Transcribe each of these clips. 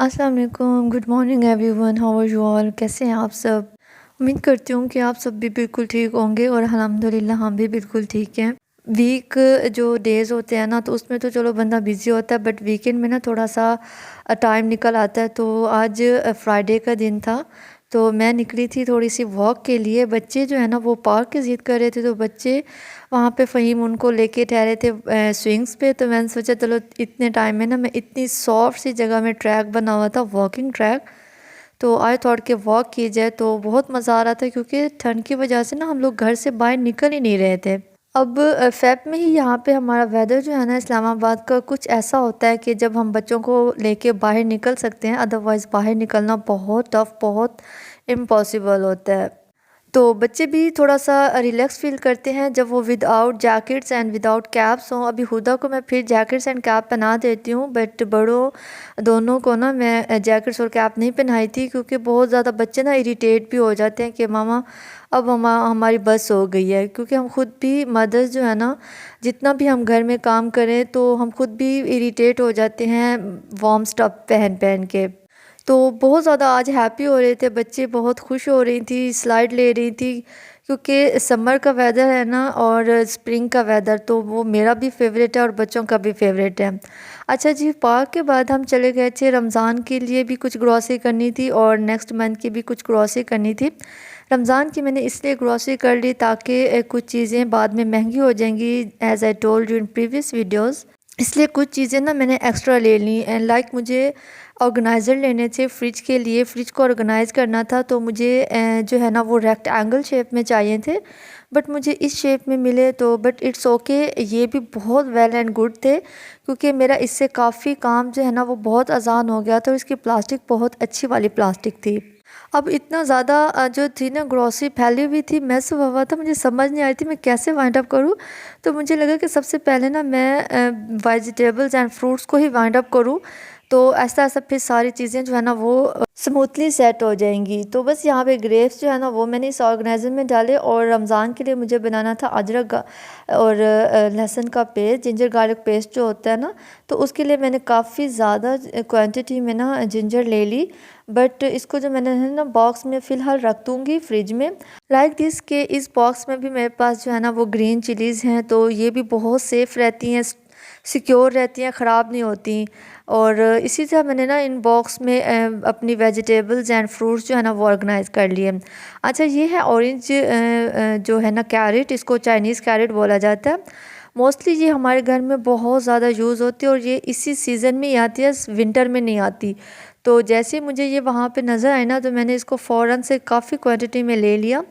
अस्सलाम वालेकुम, good morning everyone, how are you all. कैसे हैं आप सब। उम्मीद करती हूँ कि आप सब भी बिल्कुल ठीक होंगे और अल्हम्दुलिल्लाह हम भी बिल्कुल ठीक हैं। वीक जो डेज़ होते हैं ना, तो उसमें तो चलो बंदा बिज़ी होता है, बट वीकेंड में ना थोड़ा सा टाइम निकल आता है। तो आज फ्राइडे का दिन था, तो मैं निकली थी थोड़ी सी वॉक के लिए। बच्चे जो है ना वो पार्क की ज़िद कर रहे थे, तो बच्चे वहाँ पे फ़हीम उनको लेके ठहरे थे स्विंग्स पे। तो मैंने सोचा चलो इतने टाइम में ना मैं इतनी सॉफ्ट सी जगह में ट्रैक बना हुआ था, वॉकिंग ट्रैक, तो आई थॉट के वॉक की जाए। तो बहुत मज़ा आ रहा था क्योंकि ठंड की वजह से ना हम लोग घर से बाहर निकल ही नहीं रहे थे। अब फ़ेब में ही यहाँ पे हमारा वेदर जो है ना इस्लामाबाद का कुछ ऐसा होता है कि जब हम बच्चों को लेके बाहर निकल सकते हैं, अदरवाइज़ बाहर निकलना बहुत टफ़, बहुत इम्पॉसिबल होता है। तो बच्चे भी थोड़ा सा रिलैक्स फ़ील करते हैं जब वो without jackets and without caps हों। अभी हुदा को मैं फिर जैकेट्स एंड कैप पहना देती हूँ, बट बड़ों दोनों को ना मैं जैकेट्स और कैप नहीं पहनाई थी क्योंकि बहुत ज़्यादा बच्चे ना इरिटेट भी हो जाते हैं कि मामा अब हमारी बस हो गई है। क्योंकि हम खुद भी मदर्स जो है ना, जितना भी हम घर में काम करें तो हम खुद भी इरिटेट हो जाते हैं वार्म स्टफ़ पहन पहन के। तो बहुत ज़्यादा आज हैप्पी हो रहे थे बच्चे, बहुत खुश हो रही थी, स्लाइड ले रही थी क्योंकि समर का वेदर है ना और स्प्रिंग का वेदर, तो वो मेरा भी फेवरेट है और बच्चों का भी फेवरेट है। अच्छा जी, पार्क के बाद हम चले गए थे रमज़ान के लिए भी कुछ ग्रॉसरी करनी थी और नेक्स्ट मंथ की भी कुछ ग्रॉसरी करनी थी। रमज़ान की मैंने इसलिए ग्रॉसरी कर ली ताकि कुछ चीज़ें बाद में महंगी हो जाएंगी, as I told you in previous videos. इसलिए कुछ चीज़ें ना मैंने एक्स्ट्रा ले ली। एंड लाइक मुझे ऑर्गेनाइज़र लेने थे फ्रिज के लिए, फ्रिज को ऑर्गेनाइज़ करना था, तो मुझे जो है ना वो रेक्टेंगल शेप में चाहिए थे, बट मुझे इस शेप में मिले। तो बट इट्स ओके, ये भी बहुत वेल एंड गुड थे क्योंकि मेरा इससे काफ़ी काम जो है ना वो बहुत आसान हो गया था और इसकी प्लास्टिक बहुत अच्छी वाली प्लास्टिक थी। अब इतना ज़्यादा जो थी ना ग्रॉसरी फैली हुई थी, मैस हुआ था, मुझे समझ नहीं आ रही थी मैं कैसे वाइंड अप करूँ। तो मुझे लगा कि सबसे पहले ना मैं वेजिटेबल्स एंड फ्रूट्स को ही वाइंड अप करूँ, तो ऐसा ऐसा फिर सारी चीज़ें जो है ना वो स्मूथली सेट हो जाएंगी। तो बस यहाँ पे ग्रेप्स जो है ना वो मैंने इस ऑर्गेनाइज़र में डाले। और रमज़ान के लिए मुझे बनाना था अदरक और लहसुन का पेस्ट, जिंजर गार्लिक पेस्ट जो होता है ना, तो उसके लिए मैंने काफ़ी ज़्यादा क्वांटिटी में ना जिंजर ले ली। बट इसको जो मैंने है ना बॉक्स में फ़िलहाल रख दूँगी फ्रिज में, लाइक दिस के इस बॉक्स में भी मेरे पास जो है ना वो ग्रीन चिलीज़ हैं, तो ये भी बहुत सेफ़ रहती हैं, सिक्योर रहती हैं, ख़राब नहीं होती। और इसी तरह मैंने ना इन बॉक्स में अपनी वेजिटेबल्स एंड फ्रूट्स जो है ना वो ऑर्गेनाइज़ कर लिए। अच्छा, ये है ऑरेंज जो है ना कैरेट, इसको चाइनीज़ कैरेट बोला जाता है। मोस्टली ये हमारे घर में बहुत ज़्यादा यूज़ होती है और ये इसी सीज़न में ही आती है, विंटर में नहीं आती। तो जैसे मुझे ये वहाँ पे नज़र आई ना, तो मैंने इसको फ़ौरन से काफ़ी क्वांटिटी में ले लिया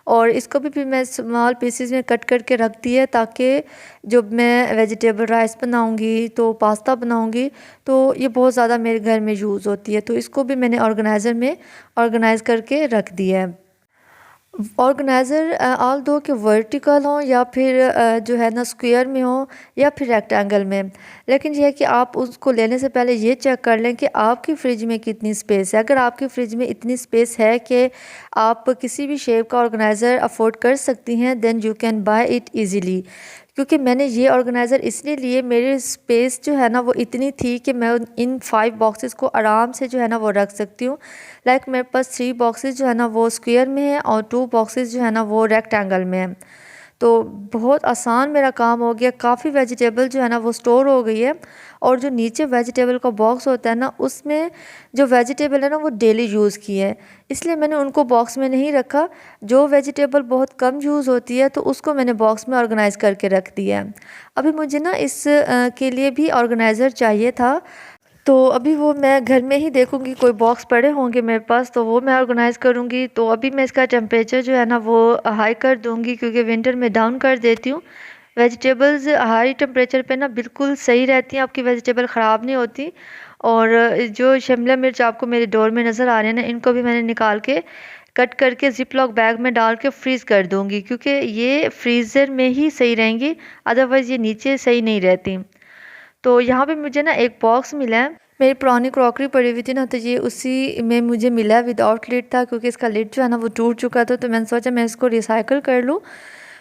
और इसको भी फिर मैं स्मॉल पीसेस में कट करके रख दिया ताकि जब मैं वेजिटेबल राइस बनाऊंगी तो पास्ता बनाऊंगी तो ये बहुत ज़्यादा मेरे घर में यूज़ होती है। तो इसको भी मैंने ऑर्गेनाइज़र में ऑर्गेनाइज़ करके रख दिया है। ऑर्गेनाइज़र ऑल दो कि वर्टिकल हो या फिर जो है ना स्क्वायर में हो या फिर रेक्टेंगल में, लेकिन यह है कि आप उसको लेने से पहले ये चेक कर लें कि आपकी फ्रिज में कितनी स्पेस है। अगर आपकी फ्रिज में इतनी स्पेस है कि आप किसी भी शेप का ऑर्गेनाइज़र अफोर्ड कर सकती हैं, then you can buy it easily. क्योंकि मैंने ये ऑर्गेनाइज़र इसलिए लिए, मेरी स्पेस जो है ना वो इतनी थी कि मैं इन 5 बॉक्सेस को आराम से जो है ना वो रख सकती हूँ। लाइक मेरे पास 3 बॉक्सेस जो है ना वो स्क्वायर में है और 2 बॉक्सेस जो है ना वो रेक्टेंगल में है। तो बहुत आसान मेरा काम हो गया, काफ़ी वेजिटेबल जो है ना वो स्टोर हो गई है। और जो नीचे वेजिटेबल का बॉक्स होता है ना, उसमें जो वेजिटेबल है ना वो डेली यूज़ की है, इसलिए मैंने उनको बॉक्स में नहीं रखा। जो वेजिटेबल बहुत कम यूज़ होती है तो उसको मैंने बॉक्स में ऑर्गेनाइज़ करके रख दिया है। अभी मुझे ना इस के लिए भी ऑर्गेनाइज़र चाहिए था, तो अभी वो मैं घर में ही देखूँगी, कोई बॉक्स पड़े होंगे मेरे पास तो वो मैं ऑर्गेनाइज़ करूँगी। तो अभी मैं इसका टेम्परेचर जो है ना वो हाई कर दूँगी क्योंकि विंटर में डाउन कर देती हूँ। वेजिटेबल्स हाई टेम्परेचर पे ना बिल्कुल सही रहती हैं, आपकी वेजिटेबल ख़राब नहीं होती। और जो शिमला मिर्च आपको मेरे डोर में नज़र आ रहे हैं ना, इनको भी मैंने निकाल के कट करके ज़िप लॉक बैग में डाल के फ्रीज़ कर दूँगी क्योंकि ये फ्रीज़र में ही सही रहेंगी, अदरवाइज़ ये नीचे सही नहीं रहती। तो यहाँ पे मुझे ना एक बॉक्स मिला है, मेरी पुरानी क्रॉकरी पड़ी हुई थी ना, तो ये उसी में मुझे मिला है, विदाउट लिड था क्योंकि इसका लिड जो है ना वो टूट चुका था। तो मैंने सोचा मैं इसको रिसाइकिल कर लूँ,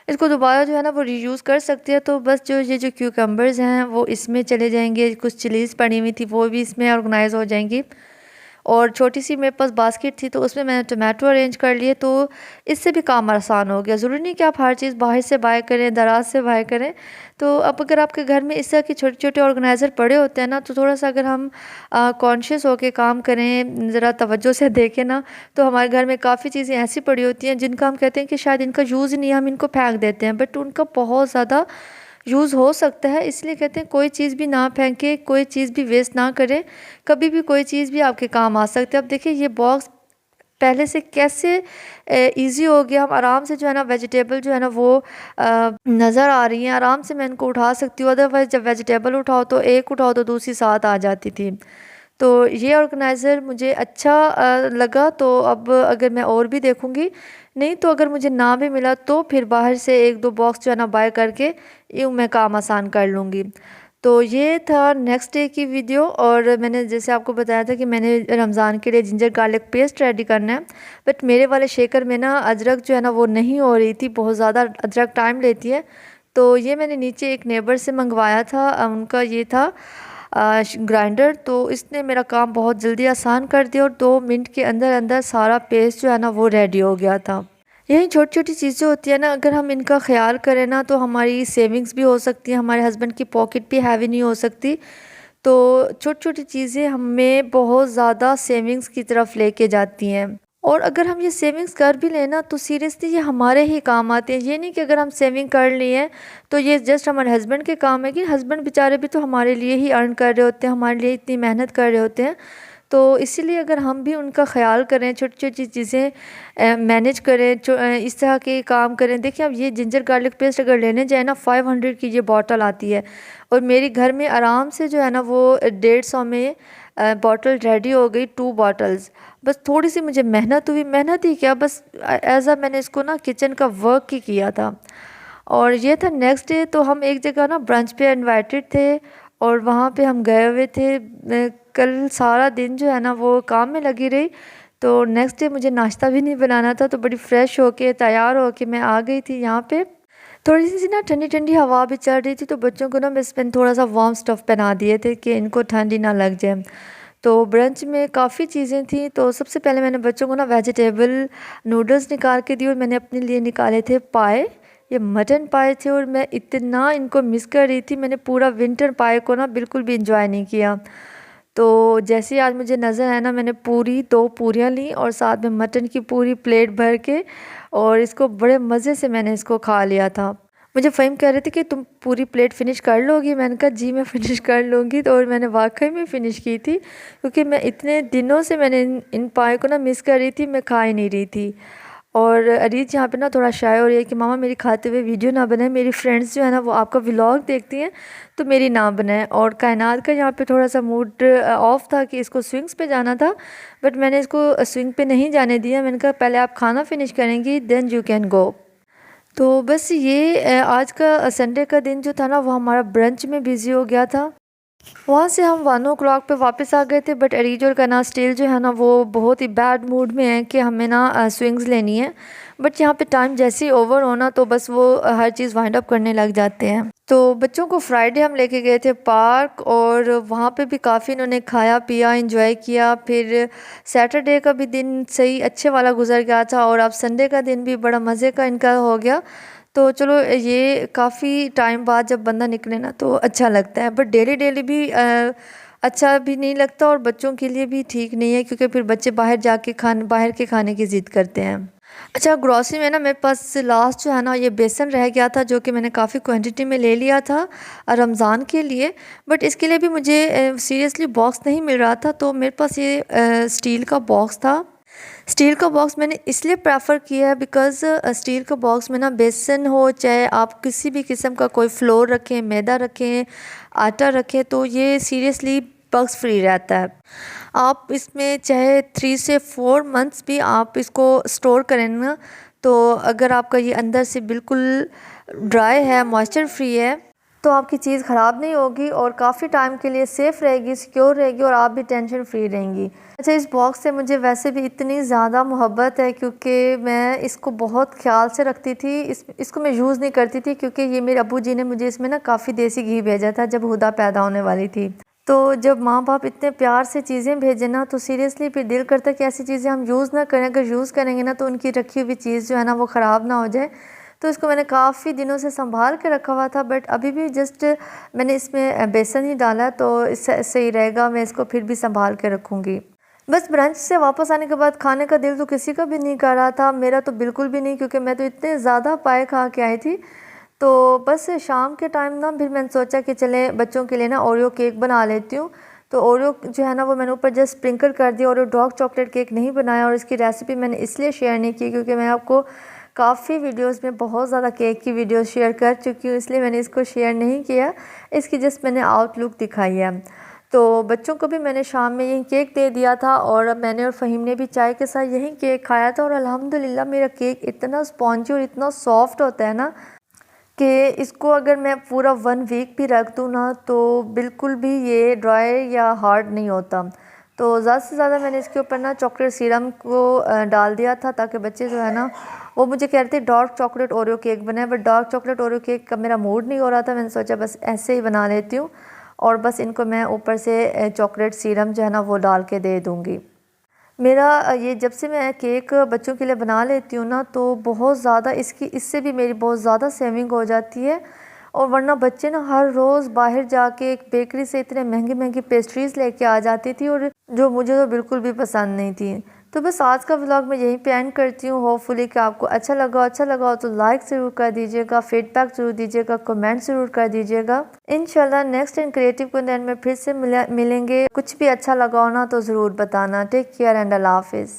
इसको दोबारा जो है ना वो रीयूज़ कर सकती है। तो बस जो क्यूकम्बर्स हैं वो इसमें चले जाएंगे, कुछ चिलीज़ पड़ी हुई थी वो भी इसमें ऑर्गेनाइज़ हो जाएंगी। और छोटी सी मेरे पास बास्केट थी तो उसमें मैंने टमाटो अरेंज कर लिए, तो इससे भी काम आसान हो गया। ज़रूरी नहीं कि आप हर चीज़ बाहर से बाय करें, दराज से बाय करें। तो अब अगर आपके घर में इस तरह के छोटे छोटे ऑर्गेनाइज़र पड़े होते हैं ना, तो थोड़ा सा अगर हम कॉन्शियस होकर काम करें, ज़रा तवज्जो से देखें ना, तो हमारे घर में काफ़ी चीज़ें ऐसी पड़ी होती हैं जिनका हम कहते हैं कि शायद इनका यूज़ नहीं है, हम इनको फेंक देते हैं, बट उनका बहुत ज़्यादा यूज़ हो सकता है। इसलिए कहते हैं कोई चीज़ भी ना फेंके, कोई चीज़ भी वेस्ट ना करें, कभी भी कोई चीज़ भी आपके काम आ सकती है। अब देखिए ये बॉक्स पहले से कैसे इजी हो गया, हम आराम से जो है ना वेजिटेबल जो है ना वो नज़र आ रही हैं, आराम से मैं इनको उठा सकती हूँ। अदरवाइज़ जब वेजिटेबल उठाओ तो एक उठाओ तो दूसरी साथ आ जाती थी। तो ये ऑर्गेनाइज़र मुझे अच्छा लगा, तो अब अगर मैं और भी देखूँगी, नहीं तो अगर मुझे ना भी मिला तो फिर बाहर से एक दो बॉक्स जो है ना बाय करके यूँ मैं काम आसान कर लूँगी। तो ये था नेक्स्ट डे की वीडियो। और मैंने जैसे आपको बताया था कि मैंने रमज़ान के लिए जिंजर गार्लिक पेस्ट रेडी करना है, बट मेरे वाले शेकर में ना अदरक जो है ना वो नहीं हो रही थी, बहुत ज़्यादा अदरक टाइम लेती है। तो ये मैंने नीचे एक नेबर से मंगवाया था, उनका ये था ग्राइंडर, तो इसने मेरा काम बहुत जल्दी आसान कर दिया और 2 मिनट के अंदर अंदर सारा पेस्ट जो है ना वो रेडी हो गया था। यही छोटी छोटी चीज़ें होती है ना, अगर हम इनका ख्याल करें ना तो हमारी सेविंग्स भी हो सकती हैं, हमारे हस्बैंड की पॉकेट भी हैवी नहीं हो सकती। तो छोटी छोटी चीज़ें हमें बहुत ज़्यादा सेविंग्स की तरफ लेके जाती हैं। और अगर हम ये सेविंग्स कर भी लें ना तो सीरियसली ये हमारे ही काम आते हैं। ये नहीं कि अगर हम सेविंग कर लिए हैं तो ये जस्ट हमारे हस्बैंड के काम है, कि हस्बैंड बेचारे भी तो हमारे लिए ही अर्न कर रहे होते हैं, हमारे लिए इतनी मेहनत कर रहे होते हैं। तो इसीलिए अगर हम भी उनका ख्याल करें, छोटी छोटी चीज़ें मैनेज करें, इस तरह के काम करें। देखिए अब ये जिंजर गार्लिक पेस्ट अगर लेने जाए ना 500 की ये बॉटल आती है, और मेरी घर में आराम से जो है ना वो 150 में बॉटल रेडी हो गई, 2 बॉटल्स। बस थोड़ी सी मुझे मेहनत हुई, मेहनत ही क्या, बस एज आ मैंने इसको ना किचन का वर्क ही किया था। और ये था नेक्स्ट डे। तो हम एक जगह ना ब्रंच पे इनवाइटेड थे और वहाँ पे हम गए हुए थे। कल सारा दिन जो है ना वो काम में लगी रही, तो नेक्स्ट डे मुझे नाश्ता भी नहीं बनाना था, तो बड़ी फ्रेश होके तैयार होके मैं आ गई थी यहाँ पे। थोड़ी सी ना ठंडी ठंडी हवा भी चल रही थी, तो बच्चों को ना मैंने थोड़ा सा वार्म स्टफ़ पहना दिए थे कि इनको ठंडी ना लग जाए। तो ब्रंच में काफ़ी चीज़ें थी, तो सबसे पहले मैंने बच्चों को ना वेजिटेबल नूडल्स निकाल के दिए, और मैंने अपने लिए निकाले थे पाए। ये मटन पाए थे और मैं इतना इनको मिस कर रही थी, मैंने पूरा विंटर पाए को ना बिल्कुल भी इंजॉय नहीं किया। तो जैसे ही आज मुझे नज़र आया ना, मैंने पूरी 2 पूरियाँ ली और साथ में मटन की पूरी प्लेट भर के, और इसको बड़े मज़े से मैंने इसको खा लिया था। मुझे फ़हीम कह रहे थे कि तुम पूरी प्लेट फ़िनिश कर लोगी, मैंने कहा जी मैं फ़िनिश कर लूँगी। तो और मैंने वाकई में फ़िनिश की थी, क्योंकि मैं इतने दिनों से मैंने इन पाए को ना मिस कर रही थी, मैं खा ही नहीं रही थी। और अरीज यहाँ पे ना थोड़ा शाय हो रही है कि मामा मेरी खाते हुए वीडियो ना बनाए, मेरी फ्रेंड्स जो है ना वो आपका व्लॉग देखती हैं तो मेरी ना बनाए। और कायनात का यहाँ पे थोड़ा सा मूड ऑफ था कि इसको स्विंग्स पे जाना था, बट मैंने इसको स्विंग पे नहीं जाने दिया। मैंने कहा पहले आप खाना फिनिश करेंगी देन यू कैन गो। तो बस ये आज का संडे का दिन जो था ना वो हमारा ब्रंच में बिज़ी हो गया था। वहाँ से हम 1 o'clock पे वापस आ गए थे, बट अरीज और कना स्टिल जो है ना वो बहुत ही बैड मूड में है कि हमें ना स्विंग्स लेनी है। बट यहाँ पे टाइम जैसे ही ओवर होना तो बस वो हर चीज़ वाइंड अप करने लग जाते हैं। तो बच्चों को फ्राइडे हम लेके गए थे पार्क, और वहाँ पे भी काफ़ी इन्होंने खाया पिया इंजॉय किया। फिर सैटरडे का भी दिन सही अच्छे वाला गुजर गया था, और अब संडे का दिन भी बड़ा मज़े का इनका हो गया। तो चलो ये काफ़ी टाइम बाद जब बंदा निकले ना तो अच्छा लगता है, बट डेली डेली भी अच्छा भी नहीं लगता, और बच्चों के लिए भी ठीक नहीं है, क्योंकि फिर बच्चे बाहर के खाने की ज़िद करते हैं। अच्छा ग्रॉसरी में ना मेरे पास लास्ट जो है ना ये बेसन रह गया था, जो कि मैंने काफ़ी क्वांटिटी में ले लिया था रमज़ान के लिए। बट इसके लिए भी मुझे सीरियसली बॉक्स नहीं मिल रहा था, तो मेरे पास ये स्टील का बॉक्स था। स्टील का बॉक्स मैंने इसलिए प्रेफर किया है बिकॉज़ स्टील का बॉक्स में ना बेसन हो, चाहे आप किसी भी किस्म का कोई फ्लोर रखें, मैदा रखें, आटा रखें, तो ये सीरियसली बग्स फ्री रहता है। आप इसमें चाहे 3 से 4 मंथ्स भी आप इसको स्टोर करें ना, तो अगर आपका ये अंदर से बिल्कुल ड्राई है, मॉइस्चर फ्री है, तो आपकी चीज़ ख़राब नहीं होगी और काफ़ी टाइम के लिए सेफ़ रहेगी, सिक्योर रहेगी, और आप भी टेंशन फ्री रहेंगी। अच्छा इस बॉक्स से मुझे वैसे भी इतनी ज़्यादा मोहब्बत है, क्योंकि मैं इसको बहुत ख्याल से रखती थी। इसको मैं यूज़ नहीं करती थी, क्योंकि ये मेरे अब्बू जी ने मुझे इसमें ना काफ़ी देसी घी भेजा था जब हुदा पैदा होने वाली थी। तो जब माँ बाप इतने प्यार से चीज़ें भेजें ना, तो सीरियसली फिर दिल करता है कि ऐसी चीज़ें हम यूज़ ना करें। अगर यूज़ करेंगे ना तो उनकी रखी हुई चीज़ जो है ना वो ख़राब ना हो जाए। तो इसको मैंने काफ़ी दिनों से संभाल के रखा हुआ था, बट अभी भी जस्ट मैंने इसमें बेसन ही डाला, तो इससे सही रहेगा। मैं इसको फिर भी संभाल के रखूँगी। बस ब्रंच से वापस आने के बाद खाने का दिल तो किसी का भी नहीं कर रहा था, मेरा तो बिल्कुल भी नहीं, क्योंकि मैं तो इतने ज़्यादा पाए खा के आई थी। तो बस शाम के टाइम ना फिर मैंने सोचा कि चले बच्चों के लिए ना ओरियो केक बना लेती हूँ। तो ओरियो जो है ना वो मैंने ऊपर जस्ट स्प्रिंकल कर दिया। ओरियो डार्क चॉकलेट केक नहीं बनाया, और इसकी रेसिपी मैंने इसलिए शेयर नहीं की क्योंकि मैं आपको काफ़ी वीडियोस में बहुत ज़्यादा केक की वीडियोस शेयर कर चुकी हूँ, इसलिए मैंने इसको शेयर नहीं किया। इसकी जस्ट मैंने आउटलुक दिखाई है। तो बच्चों को भी मैंने शाम में यही केक दे दिया था, और मैंने और फ़हीम ने भी चाय के साथ यही केक खाया था। और अल्हम्दुलिल्लाह मेरा केक इतना स्पॉन्जी और इतना सॉफ्ट होता है ना कि इसको अगर मैं पूरा 1 वीक भी रख दूँ ना तो बिल्कुल भी ये ड्राई या हार्ड नहीं होता। तो ज़्यादा से ज़्यादा मैंने इसके ऊपर ना चॉकलेट सीरम को डाल दिया था, ताकि बच्चे जो है ना वो मुझे कह रहे थे डार्क चॉकलेट ओरियो केक बनाए, but dark chocolate Oreo cake का मेरा मूड नहीं हो रहा था। मैंने सोचा बस ऐसे ही बना लेती हूँ, और बस इनको मैं ऊपर से चॉकलेट सीरम जो है ना वो डाल के दे दूँगी। मेरा ये जब से मैं केक बच्चों के लिए बना लेती हूँ ना, तो बहुत ज़्यादा इससे भी मेरी बहुत ज़्यादा सेविंग हो जाती है। और वरना बच्चे ना हर रोज़ बाहर जाके एक बेकरी से इतने महंगी महंगी पेस्ट्रीज़ लेके आ जाती थी, और जो मुझे तो बिल्कुल भी पसंद नहीं थी। तो बस आज का व्लॉग मैं यहीं पे एंड करती हूँ। होपफुली कि आपको अच्छा लगा हो तो लाइक ज़रूर कर दीजिएगा, फीडबैक ज़रूर दीजिएगा, कमेंट ज़रूर कर दीजिएगा। इंशाल्लाह नेक्स्ट एंड क्रिएटिव कंटेंट में फिर से मिलेंगे। कुछ भी अच्छा लगा हो ना तो ज़रूर बताना। टेक केयर एंड अल्लाह हाफिज़।